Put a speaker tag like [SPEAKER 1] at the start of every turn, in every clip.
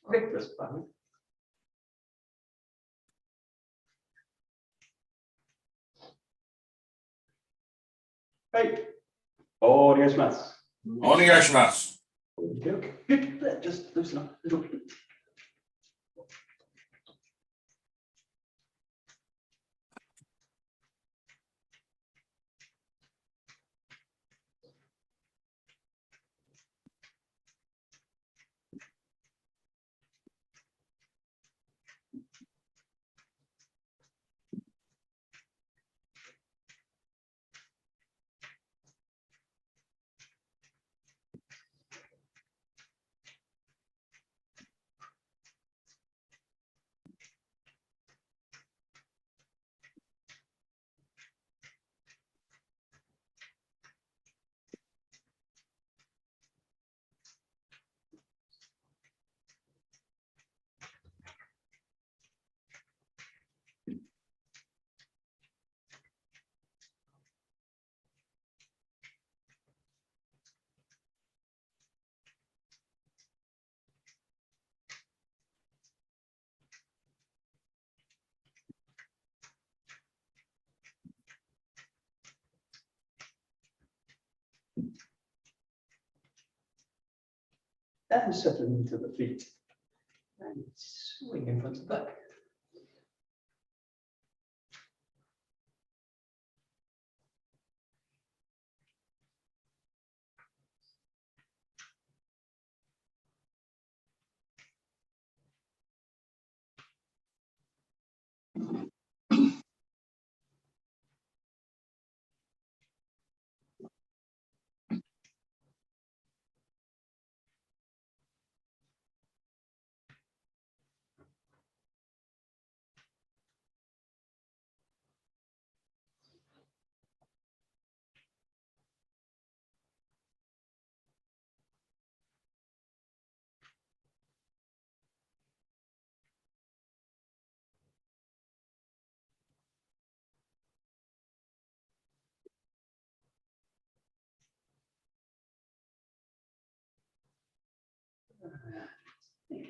[SPEAKER 1] Okay, that's fine. Right. Onegaishimasu.
[SPEAKER 2] Onegaishimasu.
[SPEAKER 1] Okay, good. Just loosen up a little. And settling into the feet. And swing in front of back.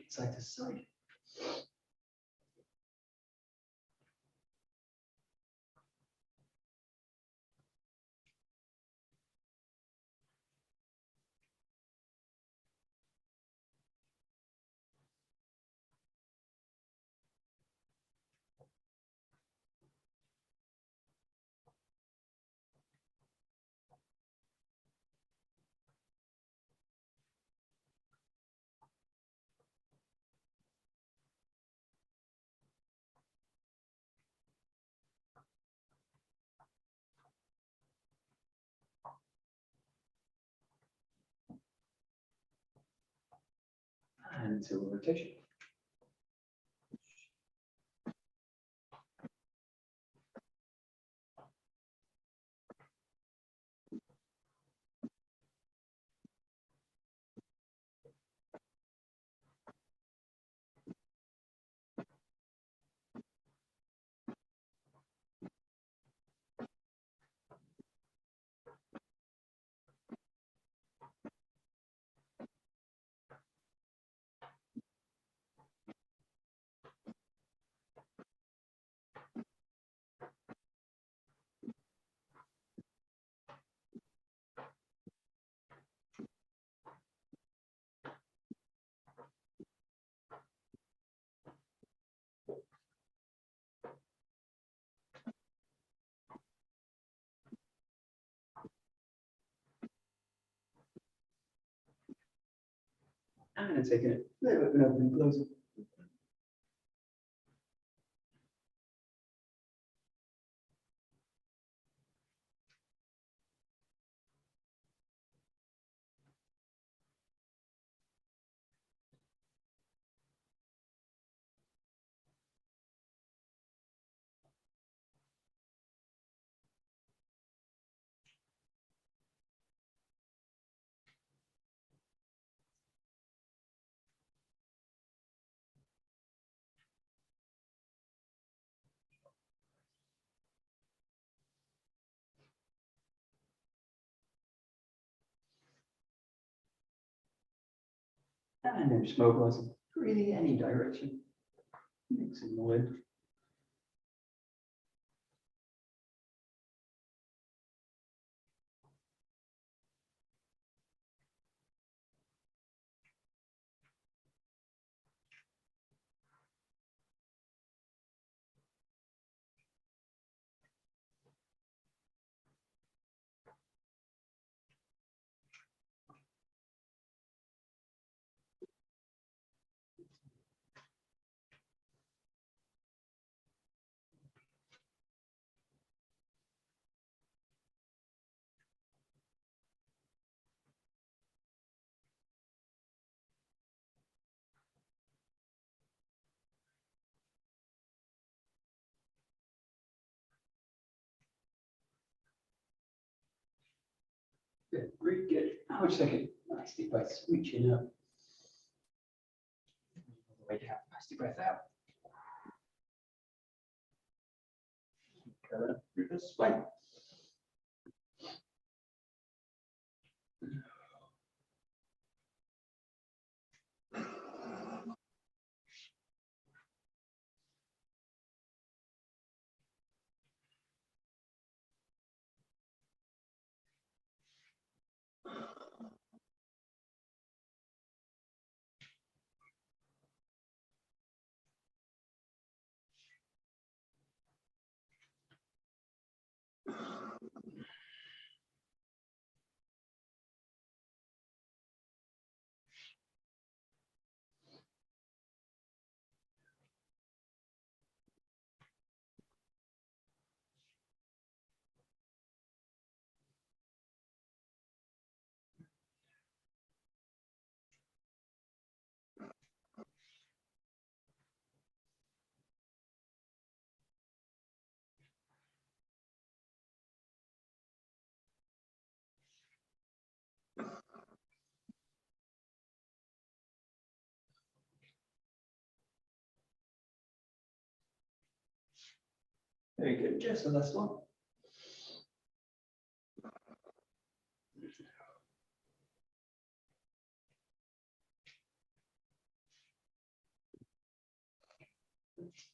[SPEAKER 1] Side to side. And to a rotation. And taking it a little bit of an opening closer. And then just mobilizing really any direction. Mixing all in. Good, really good. Now just take a nice deep breath, reaching up. All the way down, nice deep breath out. Curl up through the spine. Very good, just the last one.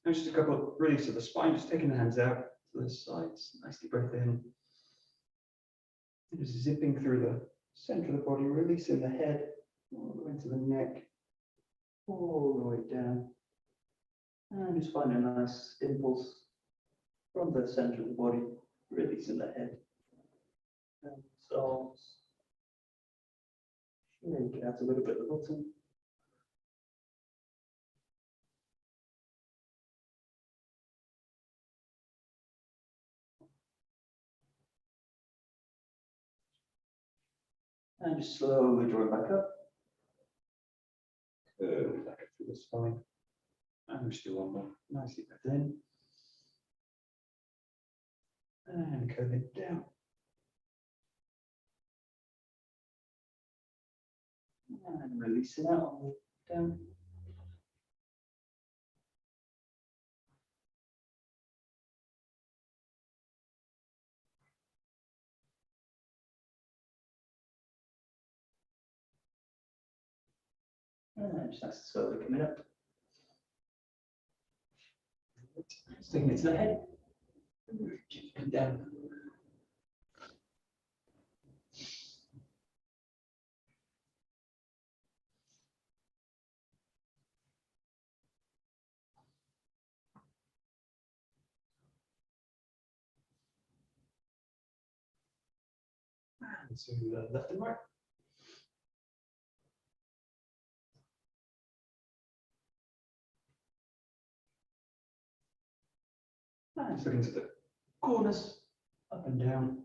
[SPEAKER 1] And just a couple of release of the spine, just taking the hands out to the sides, nice deep breath in. And just zipping through the center of the body, releasing the head all the way into the neck, all the way down. And just finding a nice impulse from the center of the body, releasing the head. And dissolves. Maybe you can add a little bit at the bottom. And just slowly draw it back up. Curve back up through the spine. And just do one more. Nicely breath in. And curve it down. And release it out, down. And just nice and slowly coming up. Sticking it to the head. And down. And so left and right. And just looking to the corners, up and down.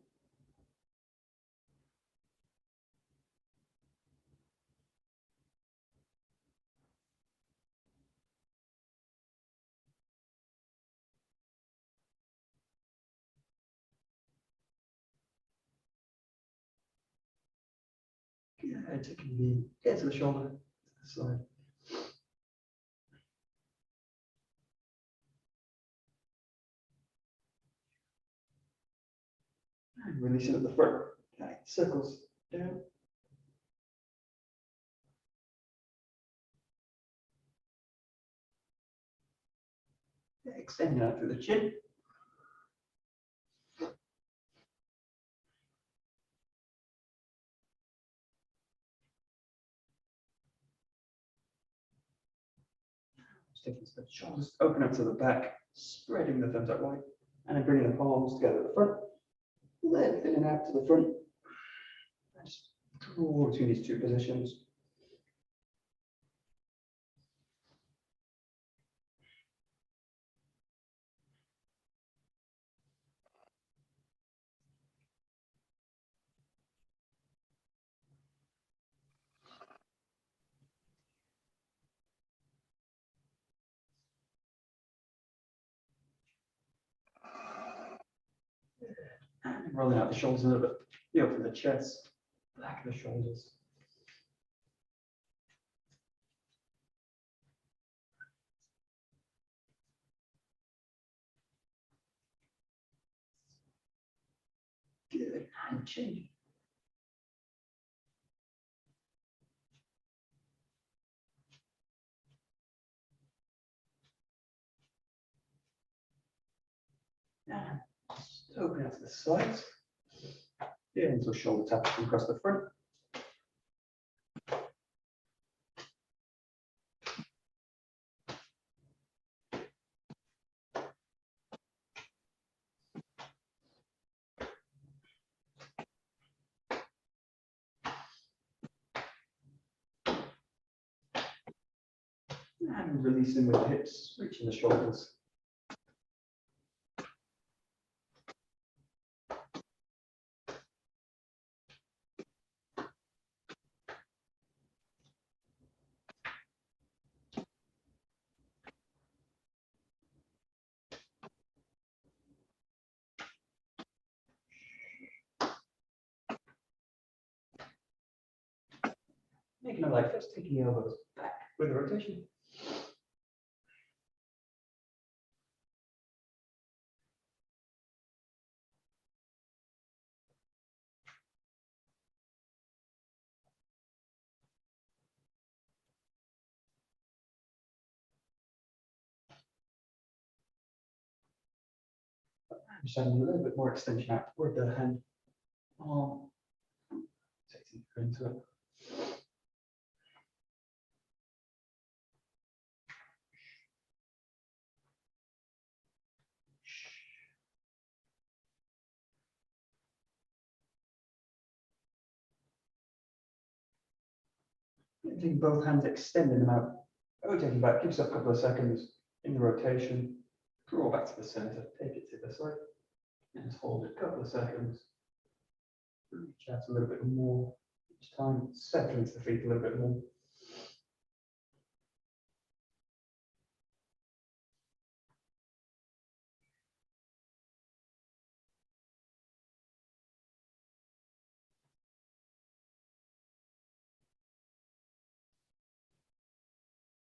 [SPEAKER 1] Yeah, taking the head to the shoulder, to the side. And releasing at the front. Right, circles down. extending out through the chin. Taking the shoulders, open up to the back, spreading the thumbs out wide, and then bringing the palms together at the front, lengthening out to the front, and just draw between these two positions. And rolling out the shoulders a little bit, the open the chest, back of the shoulders. Good, and change. And just open out to the sides. Yeah, into a shoulder tap across the front. And releasing with the hips, reaching the shoulders. Making a leg first, taking the elbows back with a rotation. Just adding a little bit more extension out toward the hand, arm, taking into it. Taking both hands, extending them out, rotating back, give yourself a couple of seconds in the rotation, draw back to the center, take it to the side, and just hold it a couple of seconds. Reach out a little bit more each time, settle into the feet a little bit more.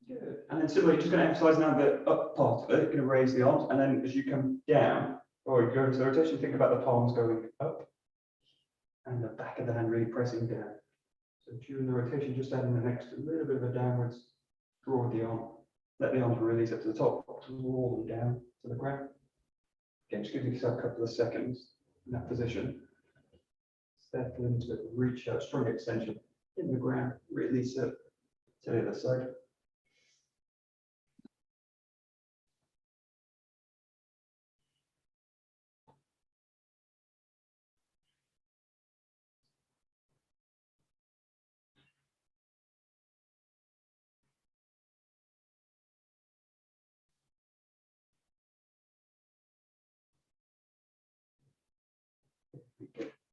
[SPEAKER 1] Good. And then similarly, just going to emphasize now the up part of it, going to raise the arms, and then as you come down, or you go into the rotation, think about the palms going up, and the back of the hand really pressing down. So during the rotation, just adding the next little bit of a downwards draw with the arm. Let the arms release up to the top, draw them down to the ground. Again, just give yourself a couple of seconds in that position. Settle into it, reach out, strong extension in the ground, release it to the other side.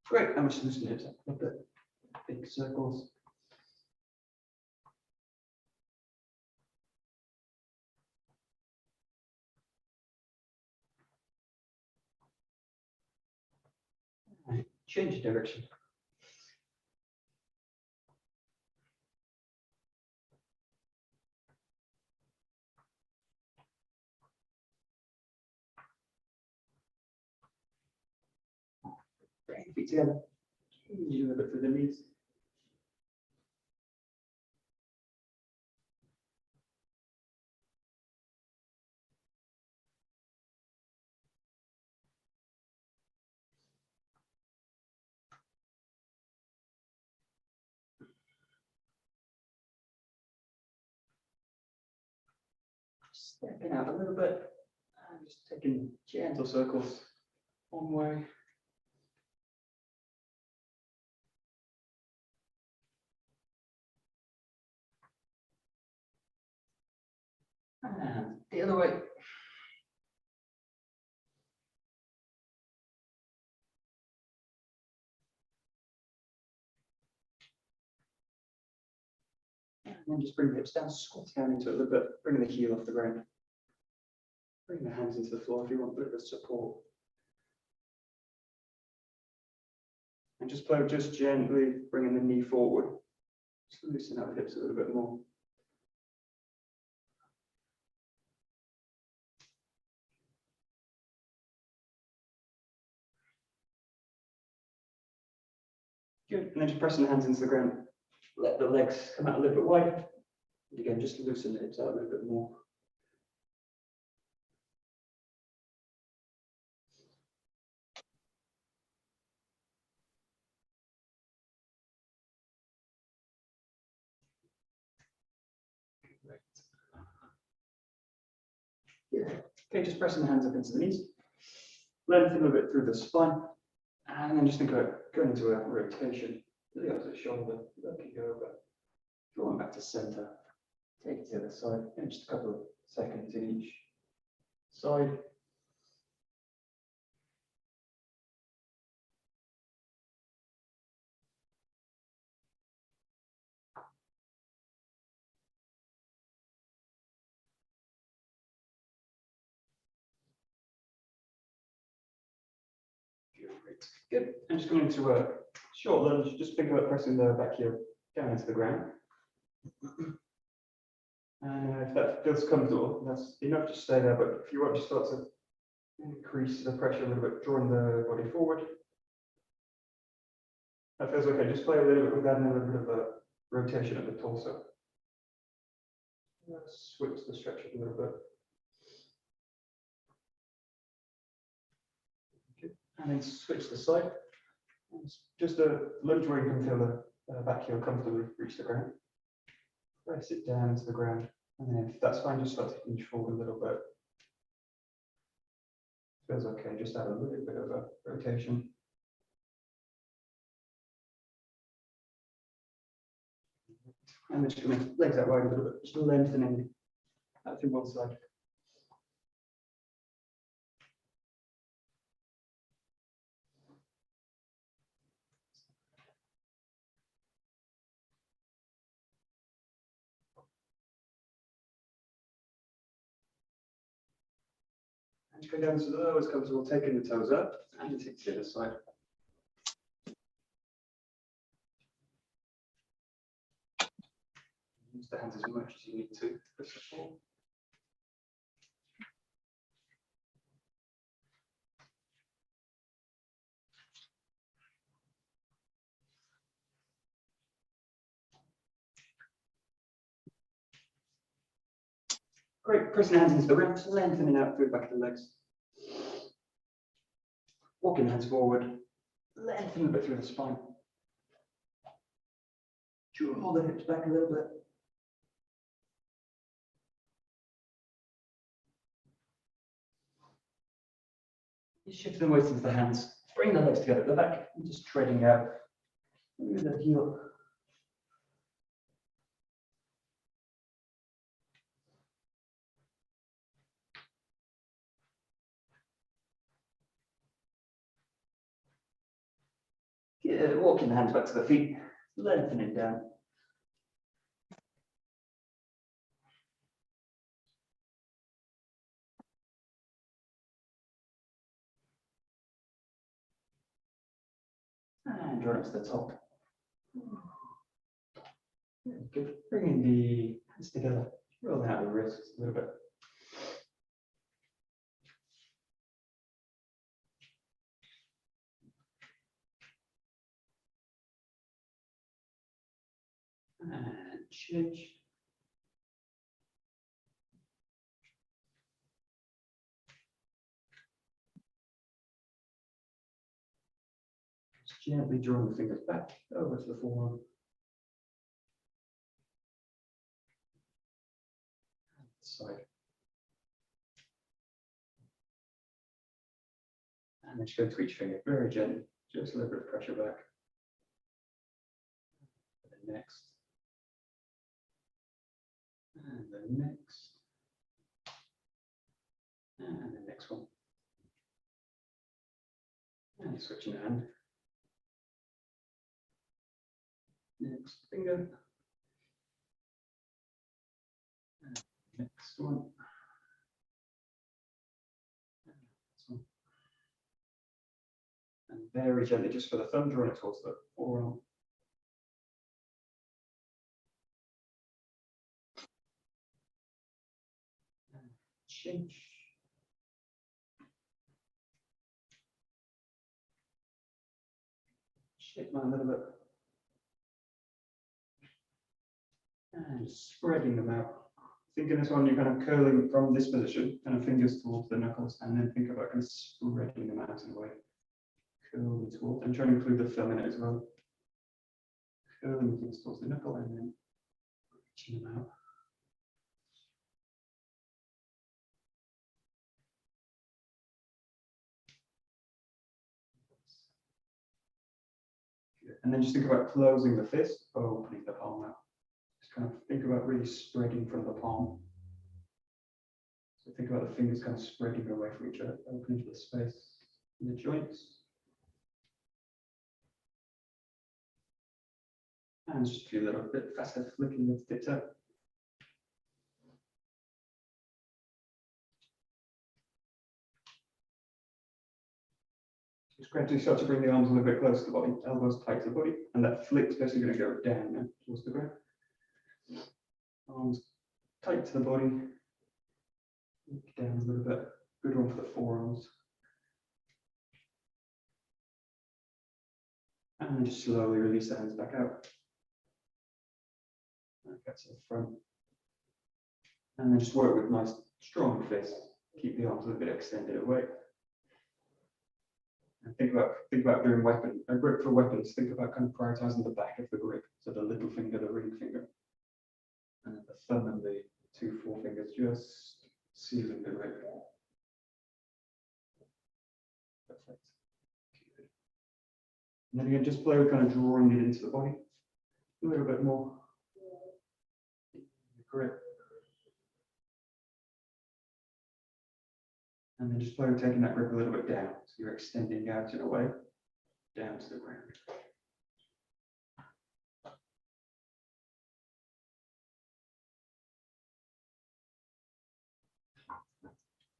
[SPEAKER 1] Great, and we're just loosening it up a bit. Big circles. Right. Change direction. Bring your feet together. You do a bit through the knees. stepping out a little bit and just taking gentle circles one way. And the other way. And then just bring the hips down, squat down into it a little bit, bring the heel off the ground. Bring the hands into the floor if you want a bit of support. And just play just gently, bringing the knee forward. Just loosen up the hips a little bit more. Good, and then just pressing the hands into the ground. Let the legs come out a little bit wider. And again, just loosen the hips out a little bit more. Yeah. Okay, just pressing the hands up into the knees. Lengthen a bit through the spine. And then just think about going into a rotation to the opposite shoulder. Looking over. Drawing back to center. Take it to the other side. And just a couple of seconds in each side. Good. I'm just going into a short lunge. Just think about pressing the back heel down into the ground. And if that feels comfortable, that's enough to stay there. But if you want to start to increase the pressure a little bit, drawing the body forward. That feels okay. Just play a little bit with adding a little bit of a rotation of the torso. Switch the stretch up a little bit. And then switch the side. It's just a lunge where you can feel the back heel comfortably reach the ground. Press it down to the ground. And then if that's fine, just start to inch forward a little bit. Feels okay, just add a little bit of a rotation. And then just coming legs out wide a little bit, just lengthening out through one side. And go down to the lowest comfortable, taking the toes up and take to the other side. Use the hands as much as you need to for support. Great, pressing the hands into the ground, lengthening out through the back of the legs. Walking the hands forward, lengthen a bit through the spine. Draw the hips back a little bit. Shift the weight into the hands, bring the legs together at the back, and just treading out through the heel. Good. Walking the hands back to the feet, lengthening down. And draw it to the top. Good. Bringing the hands together, rolling out the wrists a little bit. And change. Just gently drawing the fingers back over to the forearm. Side. And then just go to each finger very gently, just a little bit of pressure back. And the next. And the next. And the next one. And switching the hand. Next finger. And next one. And next one. And very gently, just for the thumb, drawing it towards the forearm. And change. Shake mine a little bit. And spreading them out. Think in this one, you're kind of curling from this position, kind of fingers towards the knuckles, and then think about kind of spreading them out in a way. Curling towards, and trying to include the thumb in it as well. Curling things towards the knuckle and then reaching them out. And then just think about closing the fist, opening the palm out. Just kind of think about really spreading from the palm. So think about the fingers kind of spreading away from each other, opening to the space in the joints. And just a little bit faster flicking the tips out. Just gradually start to bring the arms a little bit closer to the body, elbows tight to the body, and that flick's basically going to go down now towards the ground. Arms tight to the body, down a little bit. Good one for the forearms. And then just slowly release the hands back out. Back to the front. And then just work with nice strong fists. Keep the arms a little bit extended away. And think about doing a grip for weapons. Think about kind of prioritizing the back of the grip. So the little finger, the ring finger. And then the thumb and the two forefingers just sealing the grip. Perfect. And then again, just play with kind of drawing it into the body. A little bit more. Grip. And then just play with taking that grip a little bit down. So you're extending out in a way, down to the ground.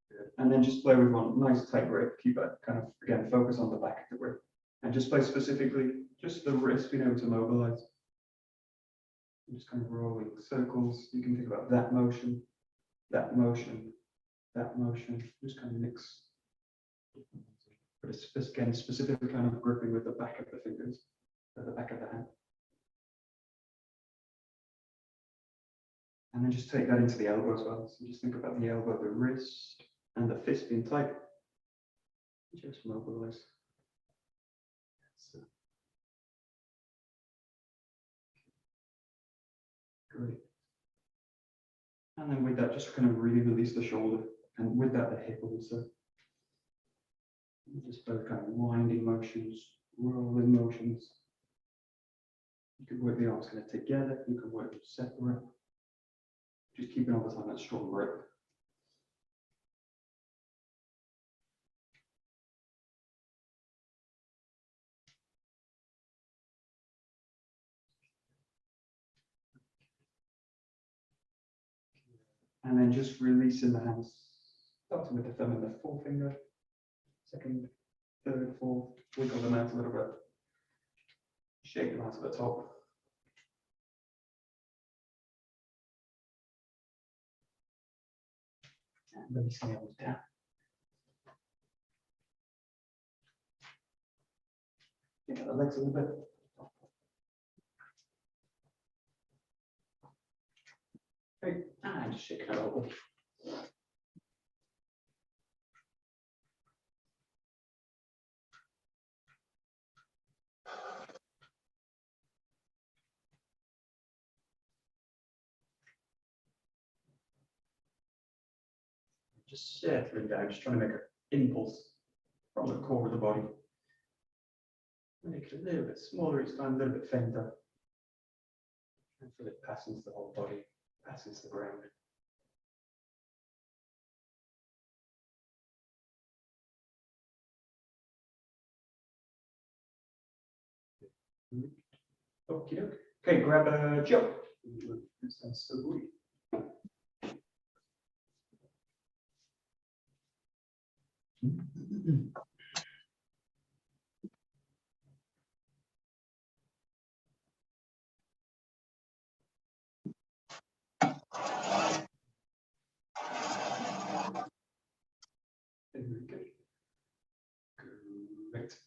[SPEAKER 1] Good. And then just play with one nice tight grip. Keep that kind of, again, focus on the back of the grip. And just play specifically, just the wrist being able to mobilize. Just kind of rolling circles. You can think about that motion, that motion, that motion. Just kind of mix. But it's again specifically kind of gripping with the back of the fingers, at the back of the hand. And then just take that into the elbow as well. So just think about the elbow, the wrist, and the fist being tight. Just mobilize. So. Great. And then with that, just kind of really release the shoulder, and with that, the hip also. Just both kind of winding motions, rolling motions. You can work the arms kind of together, you can work them separate. Just keeping all the time that strong grip. And then just releasing the hands, starting with the thumb and the forefinger, second, third, fourth, wiggle them out a little bit, shake them out to the top. And releasing the elbows down. Pick up the legs a little bit. Great. And just shake it out a little bit. Just settling down, just trying to make an impulse from the core of the body. Make it a little bit smaller each time, a little bit fainter. And feel it pass into the whole body, pass into the ground. Okay, okay, grab a jump.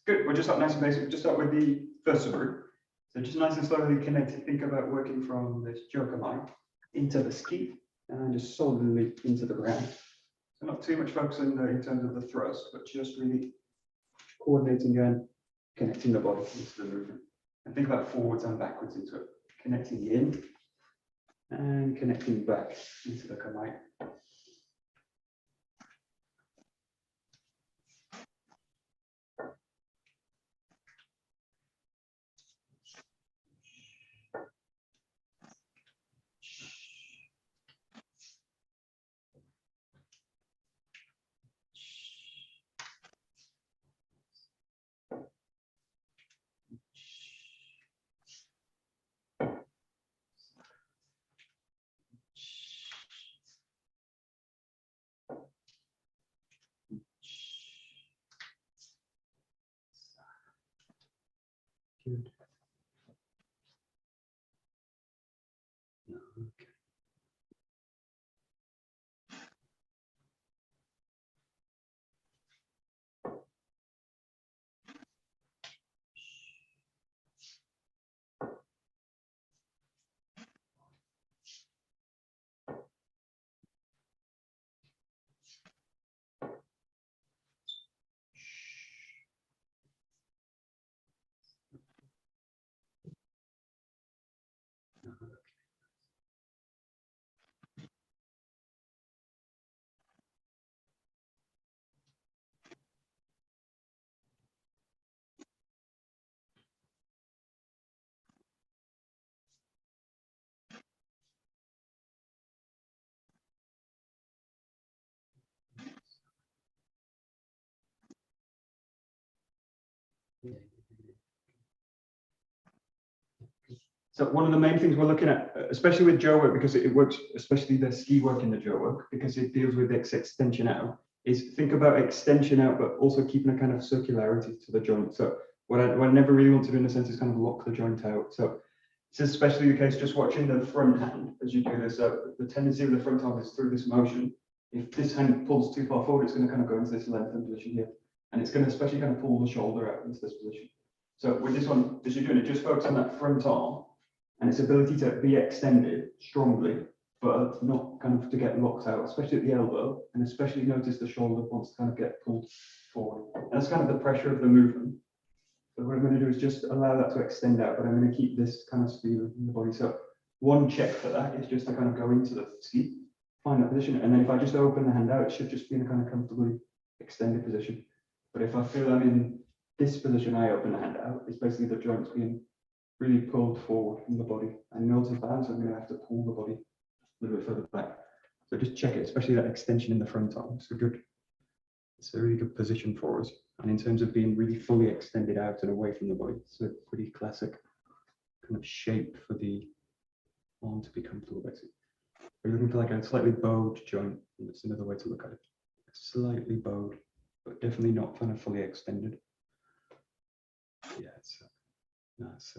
[SPEAKER 1] Good. We'll just start nice and basic. We'll just start with the 𝘧𝗔𝗞𝗜𝗠𝗠. So just nice and slowly connect. Think about working from this 𝘭𝘰𝘢𝘪𝘐 into the 𝑘𝑒 and just solidly into the ground. So not too much focus in terms of the thrust, but just really coordinating and connecting the body into the movement. And think about forwards and backwards into it. Connecting in and connecting back into the 𝘭𝑰. Good. Okay. So one of the main things we're looking at, especially with 𝘭 work, because it works, especially the ski work in the 𝘭 work, because it deals with extension out, is think about extension out, but also keeping a kind of circularity to the joint. So what I never really want to do in a sense is kind of lock the joint out. So this is especially the case just watching the front hand as you do this. So the tendency of the front arm is through this motion. If this hand pulls too far forward, it's going to kind of go into this lengthened position here. And it's going to especially kind of pull the shoulder out into this position. So with this one, as you're doing it, just focus on that front arm and its ability to be extended strongly, but not kind of to get locked out, especially at the elbow, and especially notice the shoulder wants to kind of get pulled forward. And that's kind of the pressure of the movement. So what I'm going to do is just allow that to extend out, but I'm going to keep this kind of speed in the body. So one check for that is just to kind of go into the ski, find that position, and then if I just open the hand out, it should just be in a kind of comfortably extended position. But if I feel I'm in this position, I open the hand out, it's basically the joints being really pulled forward from the body. And notice that, so I'm going to have to pull the body a little bit further back. So just check it, especially that extension in the front arm. It's a really good position for us. And in terms of being really fully extended out and away from the body, it's a pretty classic kind of shape for the arm to be comfortable, basically. We're looking for like a slightly bowed joint. That's another way to look at it. Slightly bowed, but definitely not kind of fully extended. Yeah, it's nice.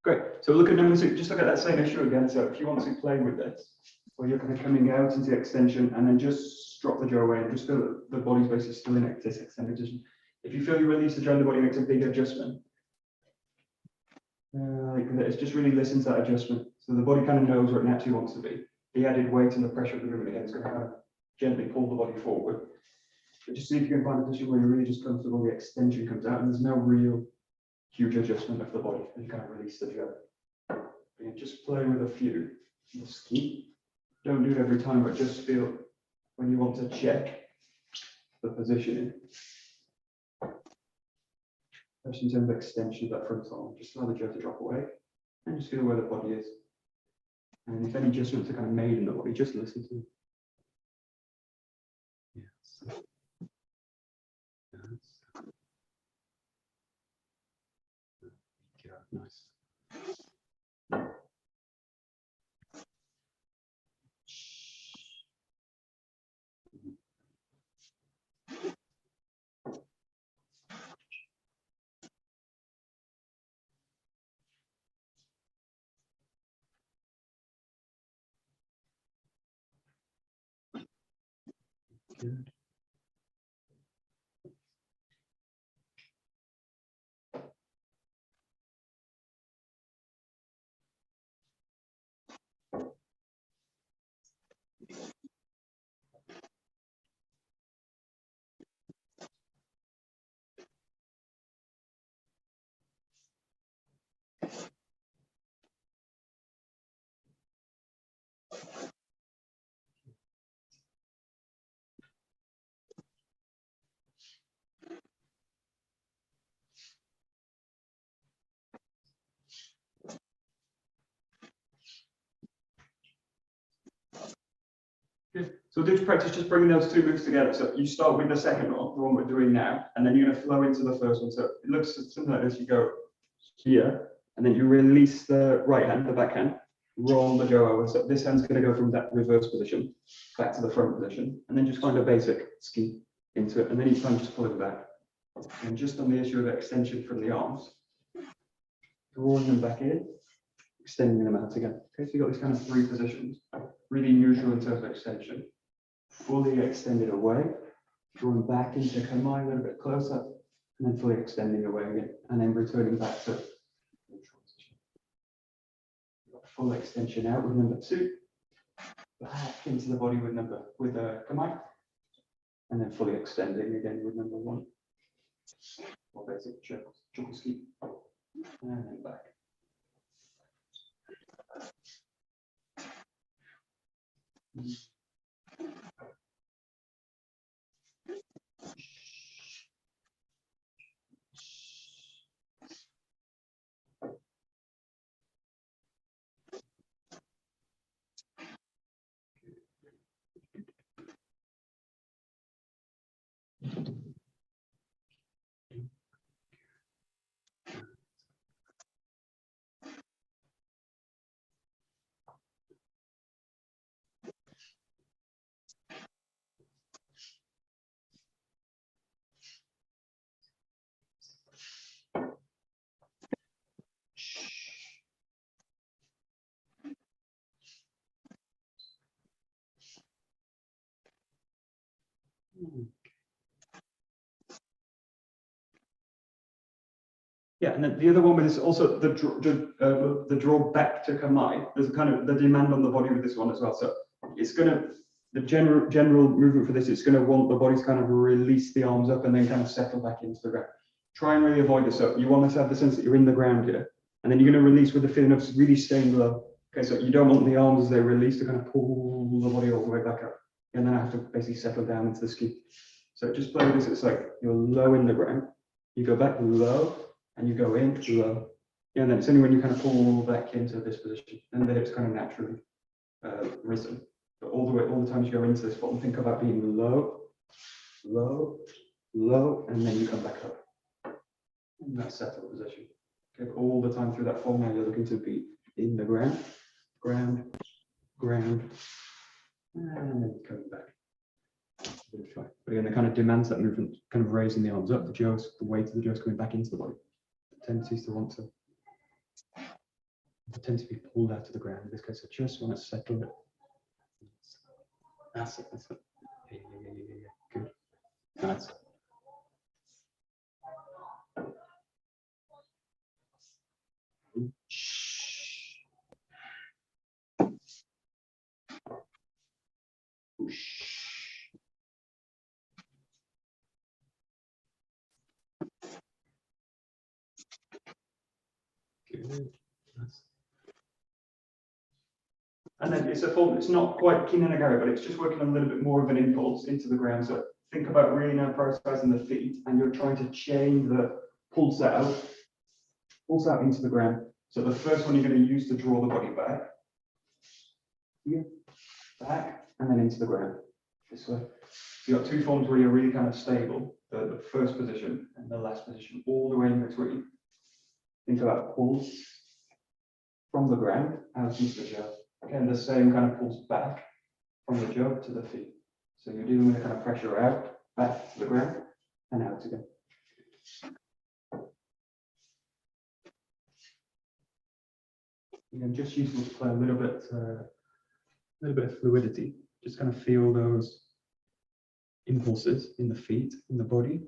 [SPEAKER 1] Great. So look at number 2. Just look at that same issue again. So if you want to play with this, where you're kind of coming out into the extension and then just drop the jaw away and just feel that the body's basically still in this extended position. If you feel you release the jaw, the body makes a big adjustment. Like this, just really listen to that adjustment. So the body kind of knows where it naturally wants to be. The added weight and the pressure of the movement again is going to kind of gently pull the body forward. But just see if you can find a position where you're really just comfortable, the extension comes out, and there's no real huge adjustment of the body, and you kind of release the jaw. And just play with a few. Just keep. Don't do it every time, but just feel when you want to check the positioning. Just in terms of extension of that front arm, just allow the jaw to drop away and just feel where the body is. And if any adjustments are kind of made in the body, just listen to them. Yes. Nice. Good. So we'll do to practice just bringing those two moves together. So you start with the second one, the one we're doing now, and then you're going to flow into the first one. So it looks something like this. You go here, and then you release the right hand, the back hand, roll the jaw over. So this hand's going to go from that reverse position back to the front position, and then just find a basic ski into it, and then each time just pull it back. And just on the issue of extension from the arms, drawing them back in, extending them out again. Okay, so you've got these kind of 3 positions, really neutral in terms of extension. Fully extended away, drawing back into Kamai a little bit closer, and then fully extending away again, and then returning back to neutral position. Full extension out with number 2, back into the body with Kamai, and then fully extending again with number 1. Or basic triple ski, and then back. Yeah, and then the other one is also the draw back to Kamai. There's kind of the demand on the body with this one as well. So it's going to, the general movement for this, it's going to want the body to kind of release the arms up and then kind of settle back into the ground. Try and really avoid this. So you want to have the sense that you're in the ground here, and then you're going to release with the feeling of really staying low. Okay, so you don't want the arms as they release to kind of pull the body all the way back up, and then I have to basically settle down into the ski. So just play with this. It's like you're low in the ground, you go back low, and you go in low. Yeah, and then it's only when you kind of pull back into this position, and then it's kind of naturally risen. But all the times you go into this spot, think about being low, low, low, and then you come back up. In that settled position. Okay, all the time through that form now you're looking to be in the ground, ground, ground, and then coming back. But again, it kind of demands that movement, kind of raising the arms up, the weight of the jaws coming back into the body. The tendency is to want to tend to be pulled out to the ground in this case. I just want to settle it. That's it. That's it. Yeah. Good. Nice. Good. Nice. And then it's a form, it's not quite 𝘭𝘪𝘠𝑗, but it's just working a little bit more of an impulse into the ground. So think about really now prioritizing the feet, and you're trying to chain the pulse out into the ground. So the first one you're going to use to draw the body back, here, back, and then into the ground, this way. So you've got two forms where you're really kind of stable, the first position and the last position, all the way in between. Think about pulse from the ground out into the jab. Again, the same kind of pulse back from the jab to the feet. So you're dealing with a kind of pressure out, back to the ground, and out again. Again, just useful to play a little bit of fluidity. Just kind of feel those impulses in the feet, in the body.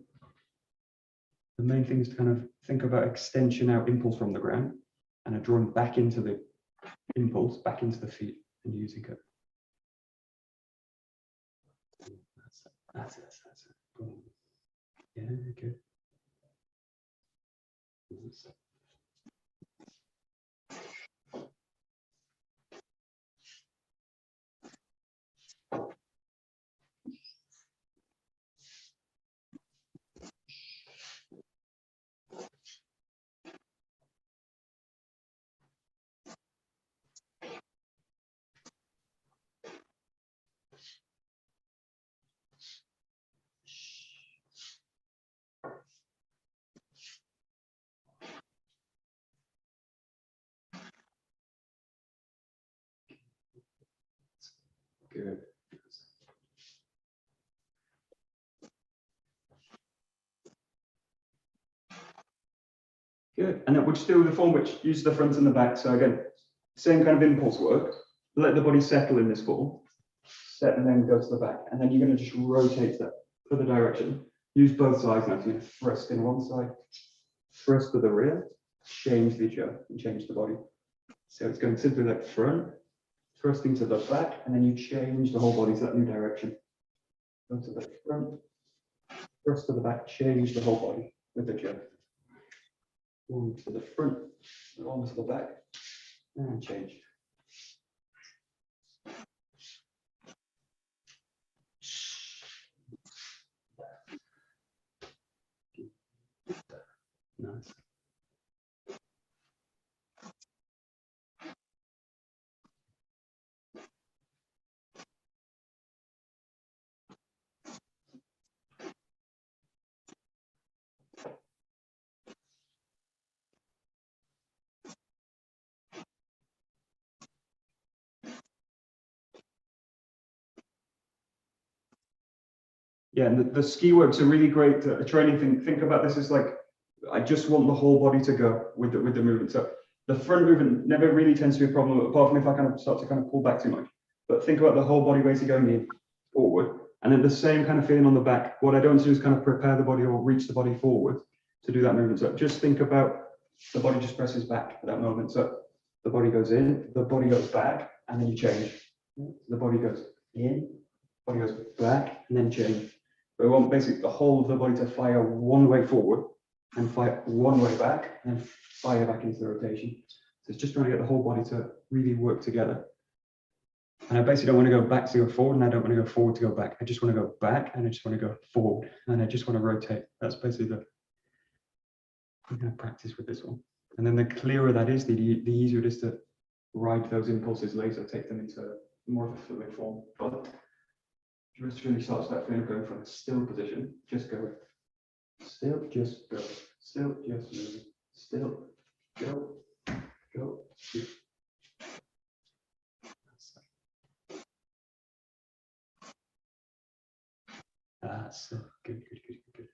[SPEAKER 1] The main thing is to kind of think about extension out impulse from the ground and a drawing back into the impulse, back into the feet and using it. That's it. Boom. Yeah, good. Good. Good. And which still the form which uses the front and the back. So again, same kind of impulse work. Let the body settle in this form. Set and then go to the back. And then you're going to just rotate that for the direction. Use both sides now. So you're going to thrust in one side, thrust to the rear, change the jump and change the body. So it's going simply like front, thrusting to the back, and then you change the whole body to that new direction. Go to the front, thrust to the back, change the whole body with the jump. One to the front, one to the back, and change. Nice. Yeah, and the ski works are really great training thing. Think about this as like, I just want the whole body to go with the movement. So the front movement never really tends to be a problem, apart from if I kind of start to kind of pull back too much. But think about the whole body basically going in forward, and then the same kind of feeling on the back. What I don't do is kind of prepare the body or reach the body forward to do that movement. So just think about the body just presses back at that moment. So the body goes in, the body goes back, and then you change. The body goes in, body goes back, and then change. We want basically the whole of the body to fire one way forward and fire one way back and then fire back into the rotation. So it's just trying to get the whole body to really work together. And I basically don't want to go back to go forward, and I don't want to go forward to go back. I just want to go back, and I just want to go forward, and I just want to rotate. That's basically the practice with this one. And then the clearer that is, the easier it is to ride those impulses later, take them into more of a fluid form. But just really starts that feeling of going from a still position, just go, still, just go, still, just move, still, go, go, do. That's good, good, good, good.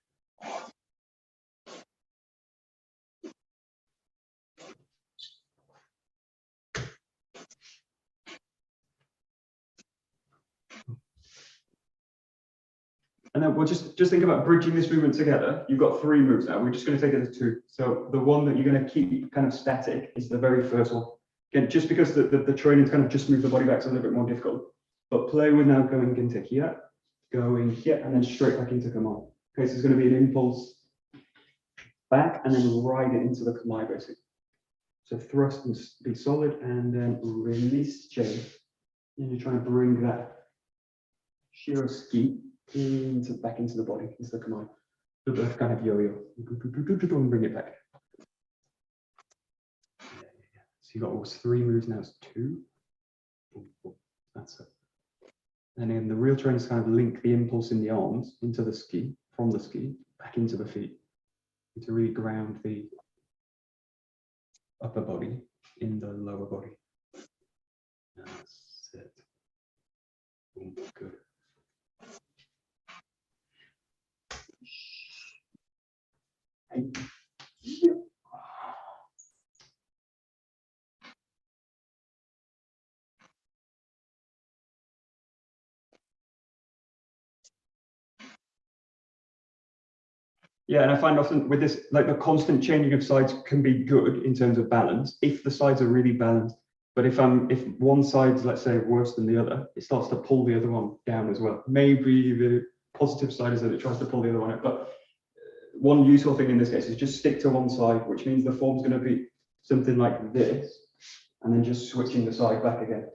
[SPEAKER 1] then we'll just think about bridging this movement together. You've got 3 moves now. We're just going to take it as 2. So the one that you're going to keep kind of static is the very first one. Again, just because the training's kind of just move the body back, so a little bit more difficult. But play with now going into here, going here, and then straight back into Kamae. Okay, so there's going to be an impulse back, and then ride it into the Kamae, basically. So thrust and be solid, and then release change. And you're trying to bring that 𝘱𝘰𝘠 back into the body, into the Kamae. The kind of yo-yo. And bring it back. So you've got all 3 moves now. It's 2. That's it. And then the real training is kind of link the impulse in the arms into the ski, from the ski, back into the feet. To really ground the upper body in the lower body. That's it. Good. Yeah, and I find often with this, like the constant changing of sides can be good in terms of balance if the sides are really balanced. But if one side's, let's say, worse than the other, it starts to pull the other one down as well. Maybe the positive side is that it tries to pull the other one up. But one useful thing in this case is just stick to one side, which means the form's going to be something like this, and then just switching the side back again.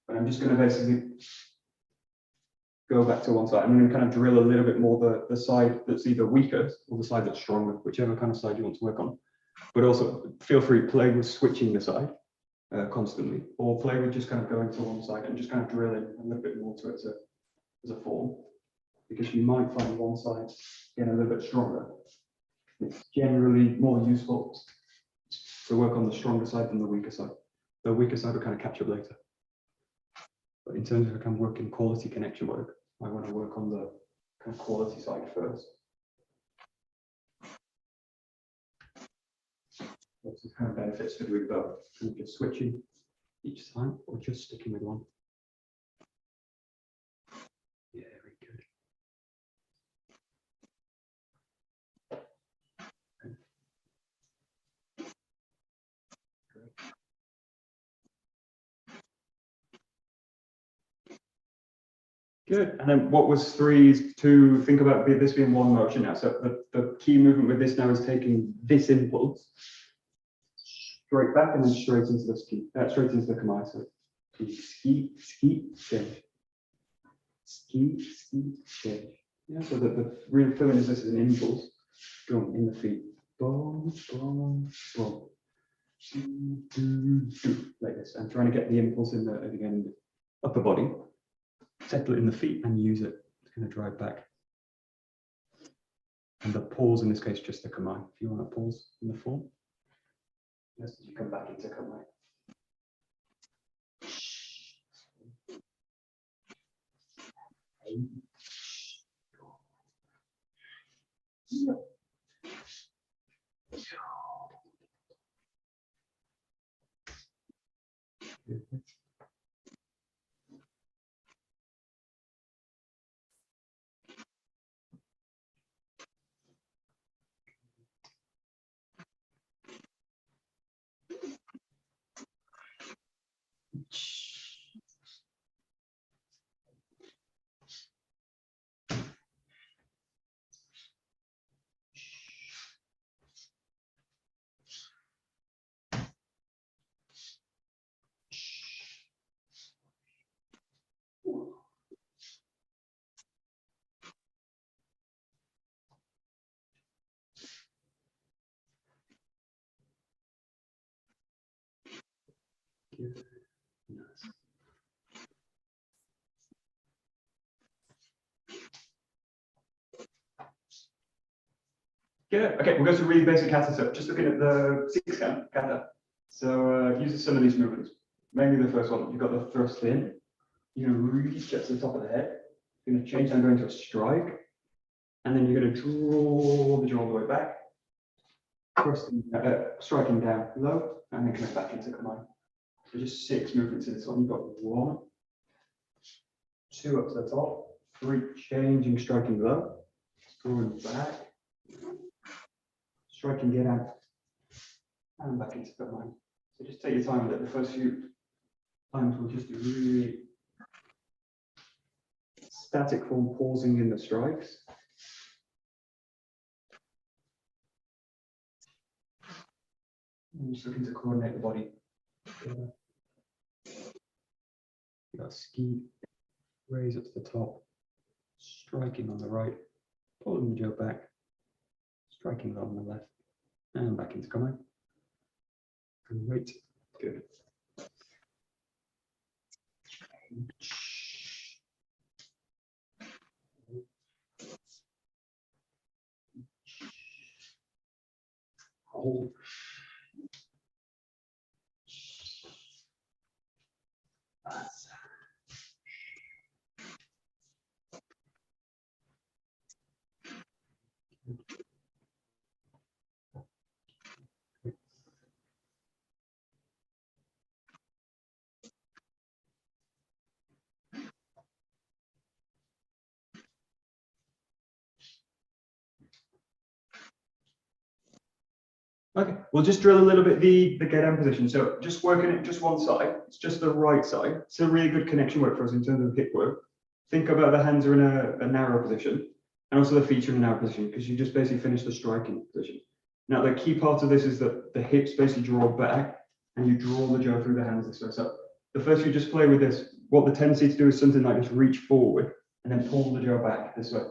[SPEAKER 1] But I'm just going to basically go back to one side. I'm going to kind of drill a little bit more the side that's either weaker or the side that's stronger, whichever kind of side you want to work on. But also feel free to play with switching the side constantly, or play with just kind of going to one side and just kind of drilling a little bit more to it as a form, because you might find one side getting a little bit stronger. It's generally more useful to work on the stronger side than the weaker side. The weaker side will kind of catch up later. But in terms of kind of working quality connection work, I want to work on the kind of quality side first. Lots of kind of benefits to doing both. Kind of just switching each time or just sticking with one. Yeah, very good. Good. And then what was 3 is to think about this being one motion now. So the key movement with this now is taking this impulse straight back and then straight into the ski, straight into the Kamae. So ski, ski, change. Ski, ski, change. Yeah, so the real feeling is this is an impulse going in the feet. Boom, boom, boom. Like this. I'm trying to get the impulse in the upper body. Settle it in the feet and use it to kind of drive back. And the pause in this case, just the Kamae. If you want to pause in the form, yes, you come back into Kamae. Nice. Good. Okay, we'll go to really basic kata. So just looking at the 6 count kata. So use some of these movements. Mainly the first one. You've got the thrust in. You're going to really stretch to the top of the head. You're going to change down, going to a strike, and then you're going to draw the jaw all the way back. Thrusting, striking down low, and then coming back into Kamae. So just 6 movements in this one. You've got 1, 2 up to the top, changing, striking low, drawing back, striking get out, and back into the line. So just take your time with it. The first few times we'll just do really static form, pausing in the strikes. I'm just looking to coordinate the body. You got ski, raise up to the top, striking on the right, pulling the jaw back, striking on the left, and back into command. Great, good. Hold. Okay, we'll just drill a little bit the get-down position. So just working it just one side, it's just the right side. It's a really good connection work for us in terms of hip work. Think about the hands are in a narrow position, and also the feet are in a narrow position, because you just basically finish the striking position. Now, the key part of this is that the hips basically draw back, and you draw the jaw through the hands this way. So the first you just play with this, what the tendency to do is something like just reach forward, and then pull the jaw back this way.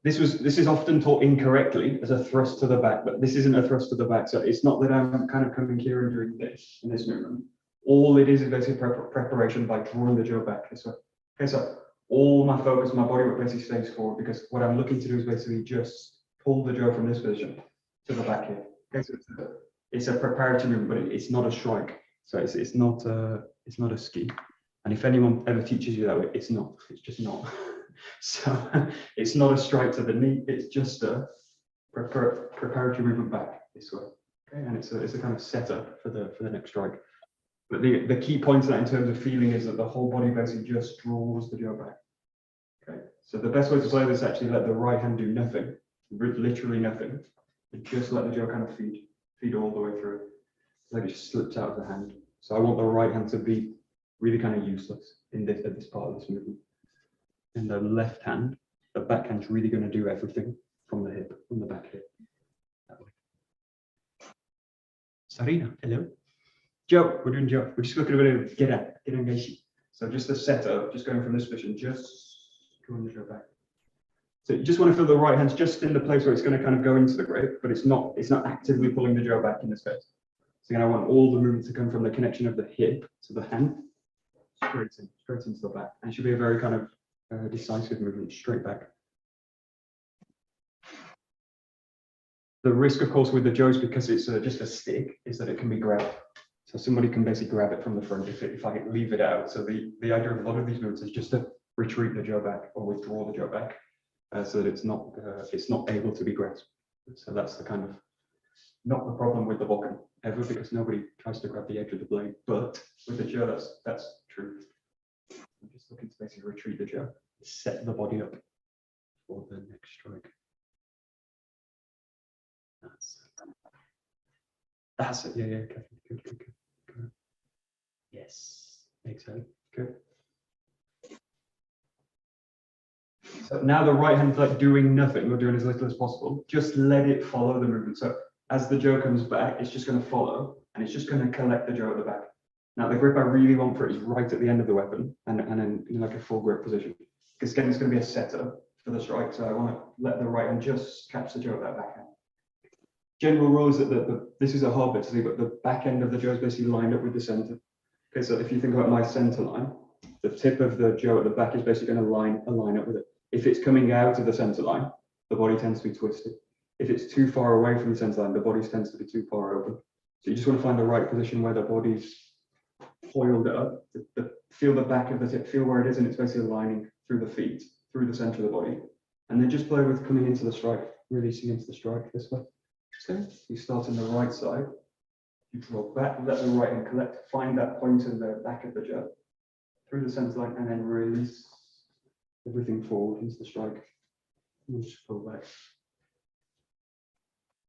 [SPEAKER 1] This is often taught incorrectly as a thrust to the back, but this isn't a thrust to the back. So it's not that I'm kind of coming here and doing this in this movement. All it is basically preparation by drawing the jaw back this way. Okay, so all my focus, my body weight basically stays forward, because what I'm looking to do is basically just pull the jaw from this position to the back here. Okay, so it's a preparatory movement, but it's not a strike. So it's not a ski. And if anyone ever teaches you that way, it's not. It's just not. So it's not a strike to the knee, it's just a preparatory movement back this way. Okay, and it's a kind of setup for the next strike. But the key point of that in terms of feeling is that the whole body basically just draws the jaw back. Okay, so the best way to play this is actually let the right hand do nothing, literally nothing, and just let the jaw kind of feed all the way through. Like it just slips out of the hand. So I want the right hand to be really kind of useless in this part of this movement. And the left hand, the back hand's really going to do everything from the hip, from the back hip. That way. Sarina, hello. Joe, we're doing Joe. We're just looking at a bit of get out, So just the setup, just going from this position, just drawing the jaw back. So you just want to feel the right hand's just in the place where it's going to kind of go into the grip, but it's not actively pulling the jaw back in this case. So again, I want all the movement to come from the connection of the hip to the hand, straight into the back. And it should be a very kind of decisive movement, straight back. The risk, of course, with the jaws, because it's just a stick, is that it can be grabbed. So somebody can basically grab it from the front if I leave it out. So the idea of a lot of these movements is just to retreat the jaw back or withdraw the jaw back, so that it's not able to be grasped. So that's the kind of not the problem with the bokken ever, because nobody tries to grab the edge of the blade. But with the jaw, that's true. I'm just looking to basically retreat the jaw, set the body up for the next strike. That's it. Yeah, okay. Good. Yes, exhale. Good. So now the right hand's like doing nothing, or doing as little as possible. Just let it follow the movement. So as the jaw comes back, it's just going to follow, and it's just going to collect the jaw at the back. Now, the grip I really want for it is right at the end of the weapon, and then in like a full grip position. Because again, it's going to be a setup for the strike, so I want to let the right hand just catch the jaw of that back hand. General rule is that this is a hard bit to see, but the back end of the jaw is basically lined up with the center. Okay, so if you think about my center line, the tip of the jaw at the back is basically going to line up with it. If it's coming out of the center line, the body tends to be twisted. If it's too far away from the center line, the body tends to be too far open. So you just want to find the right position where the body's coiled up, feel the back of the tip, feel where it is, and it's basically aligning through the feet, through the center of the body. And then just play with coming into the strike, releasing into the strike this way. Okay, you start on the right side, you draw back, let the right hand collect, find that point in the back of the jaw, through the center line, and then release everything forward into the strike. And just pull back.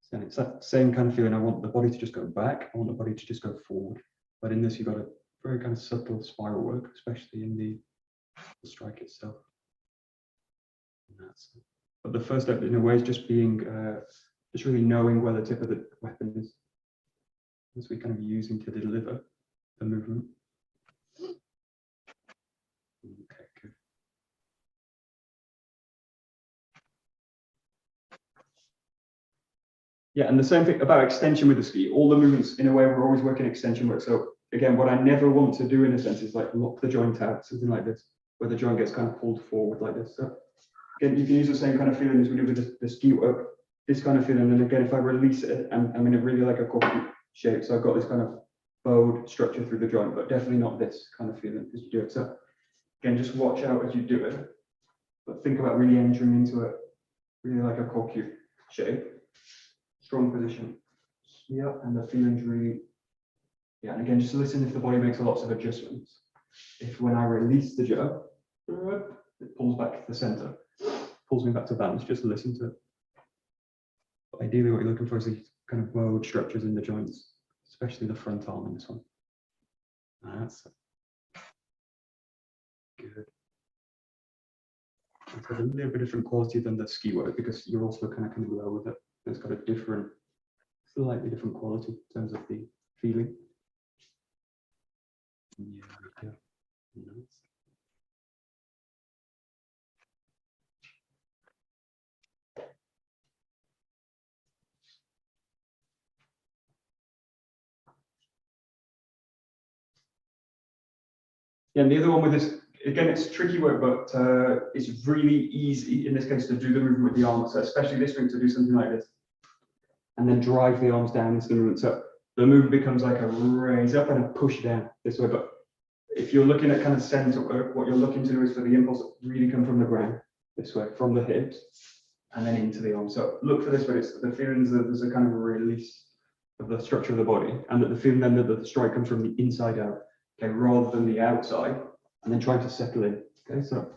[SPEAKER 1] So it's that same kind of feeling. I want the body to just go back. I want the body to just go forward. But in this, you've got a very kind of subtle spiral work, especially in the strike itself. But the first step, in a way, is just being, just really knowing where the tip of the weapon is. As we're kind of using to deliver the movement. Okay, good. Yeah, and the same thing about extension with the ski. All the movements, in a way, we're always working extension work. So again, what I never want to do in a sense is like lock the joint out, something like this, where the joint gets kind of pulled forward like this. So again, you can use the same kind of feeling as we do with the ski work, this kind of feeling. And again, if I release it, I'm in a really like a corky shape. So I've got this kind of bowed structure through the joint, but definitely not this kind of feeling as you do it. So again, just watch out as you do it, but think about really entering into it, really like a corky shape. Strong position. Yeah, and the feeling's really, yeah, and again, just listen if the body makes lots of adjustments. If when I release the jaw, it pulls back to the center, pulls me back to balance, just listen to it. But ideally, what you're looking for is these kind of bowed structures in the joints, especially the front arm in this one. That's good. It's got a little bit different quality than the ski work because you're also kind of coming low with it. It's got a different, slightly different quality in terms of the feeling. Yeah, nice. Yeah, and the other one with this, again, it's tricky work, but it's really easy in this case to do the movement with the arms. So especially this week to do something like this, and then drive the arms down into the movement. So the movement becomes like a raise up and a push down this way. But if you're looking at kind of center work, what you're looking to do is for the impulse to really come from the ground this way, from the hips, and then into the arms. So look for this, but it's the feeling is that there's a kind of a release of the structure of the body, and that the feeling then that the strike comes from the inside out. Okay, rather than the outside, and then trying to settle in. Okay, so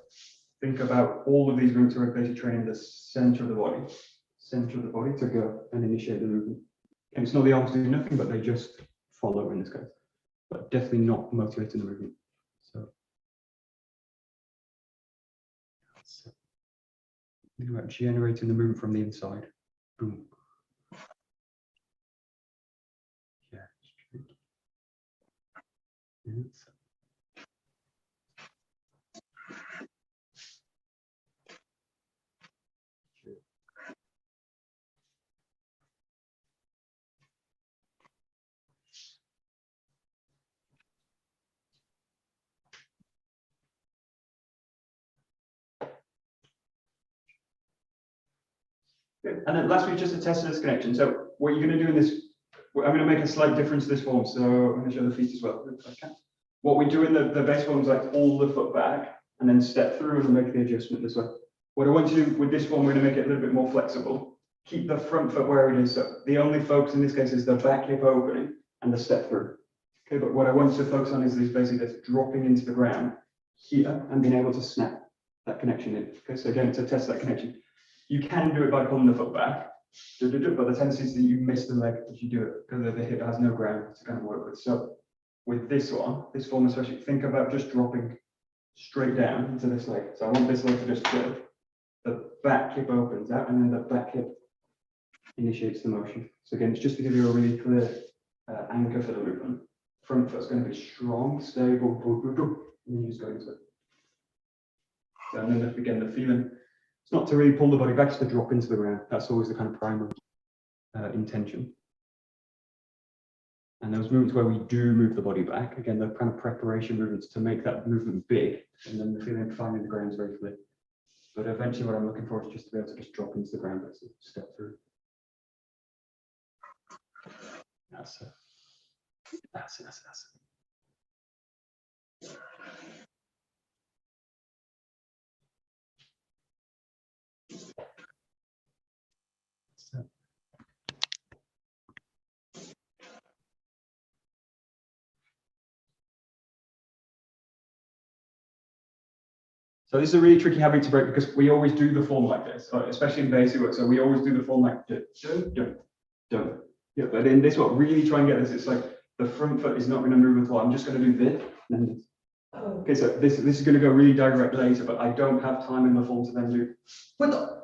[SPEAKER 1] think about all of these movements are basically training the center of the body to go and initiate the movement. And it's not the arms doing nothing, but they just follow in this case, but definitely not motivating the movement. So think about generating the movement from the inside. Boom. Yeah. Yes. Good. And then lastly, just a test of this connection. So what you're going to do in this, I'm going to make a slight difference to this form. So I'm going to show the feet as well. What we do in the base form is like pull the foot back and then step through and make the adjustment this way. What I want to do with this one, we're going to make it a little bit more flexible. Keep the front foot where it is. So the only focus in this case is the back hip opening and the step through. Okay, but what I want to focus on is basically this dropping into the ground here and being able to snap that connection in. Okay, so again, to test that connection, you can do it by pulling the foot back, but the tendency is that you miss the leg as you do it because the hip has no ground to kind of work with. So with this one, this form especially, think about just dropping straight down into this leg. So I want this leg to just go. The back hip opens out and then the back hip initiates the motion. So again, it's just to give you a really clear anchor for the movement. Front foot's going to be strong, stable, and then you just go into it. So, and then again, the feeling, it's not to really pull the body back, it's to drop into the ground. That's always the kind of primary intention. And those movements where we do move the body back, again, the kind of preparation movements to make that movement big, and then the feeling finding the ground is very clear. But eventually what I'm looking for is just to be able to just drop into the ground, basically, step through. That's it. That's it. So this is a really tricky habit to break because we always do the form like this, especially in basic work. So we always do the form like dun. Yeah, but in this one, really try and get this. It's like the front foot is not going to move at all. I'm just going to do this and this. Okay, so this is going to go really direct later, but I don't have time in the form to then do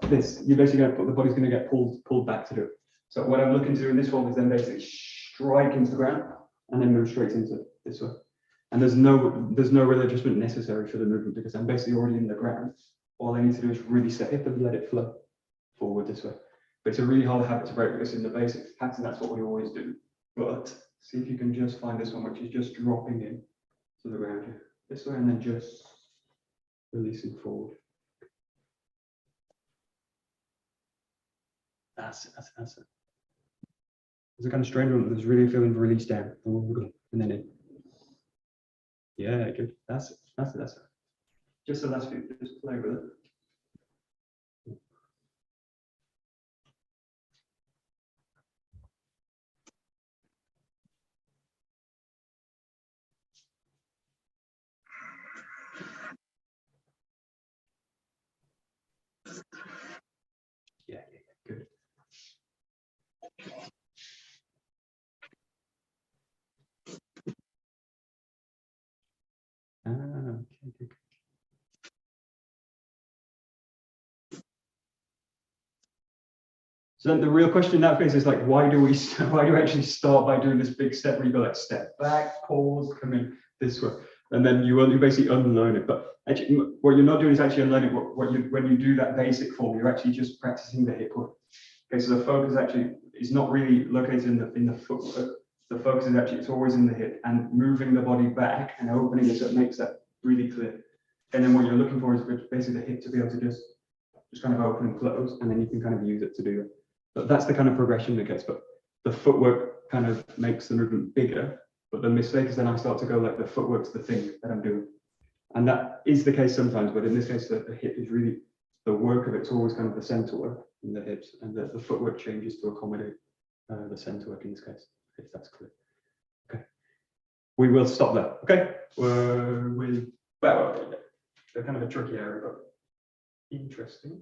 [SPEAKER 1] this. You're basically going to put the body's going to get pulled back to do it. So what I'm looking to do in this form is then basically strike into the ground and then move straight into this way. And there's no real adjustment necessary for the movement because I'm basically already in the ground. All I need to do is really set hip and let it flow forward this way. But it's a really hard habit to break because in the basic pattern, that's what we always do. But see if you can just find this one, which is just dropping in to the ground here. This way and then just releasing forward. That's it. There's a kind of strange one that's really feeling released down and then in. Yeah, good. That's it. Just the last few, just play with it. Yeah, good. Okay, good. So then the real question in that case is like, why do we actually start by doing this big step where you go like step back, pause, come in this way, and then you basically unlearn it. But actually, what you're not doing is actually unlearning when you do that basic form, you're actually just practicing the hip work. Okay, so the focus actually is not really located in the footwork. The focus is actually, it's always in the hip and moving the body back and opening it so it makes that really clear. And then what you're looking for is basically the hip to be able to just kind of open and close, and then you can kind of use it to do it. But that's the kind of progression that gets, but the footwork kind of makes the movement bigger. But the mistake is then I start to go like the footwork's the thing that I'm doing. And that is the case sometimes, but in this case, the hip is really, the work of it's always kind of the center work in the hips, and the footwork changes to accommodate the center work in this case, if that's clear. Okay, we will stop there. Okay, well, they're kind of a tricky area, but interesting.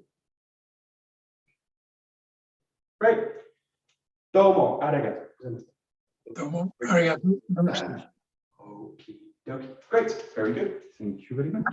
[SPEAKER 1] Great. Domo arigato.
[SPEAKER 2] Domo arigato.
[SPEAKER 1] Okay. Great. Very good. Thank you very much.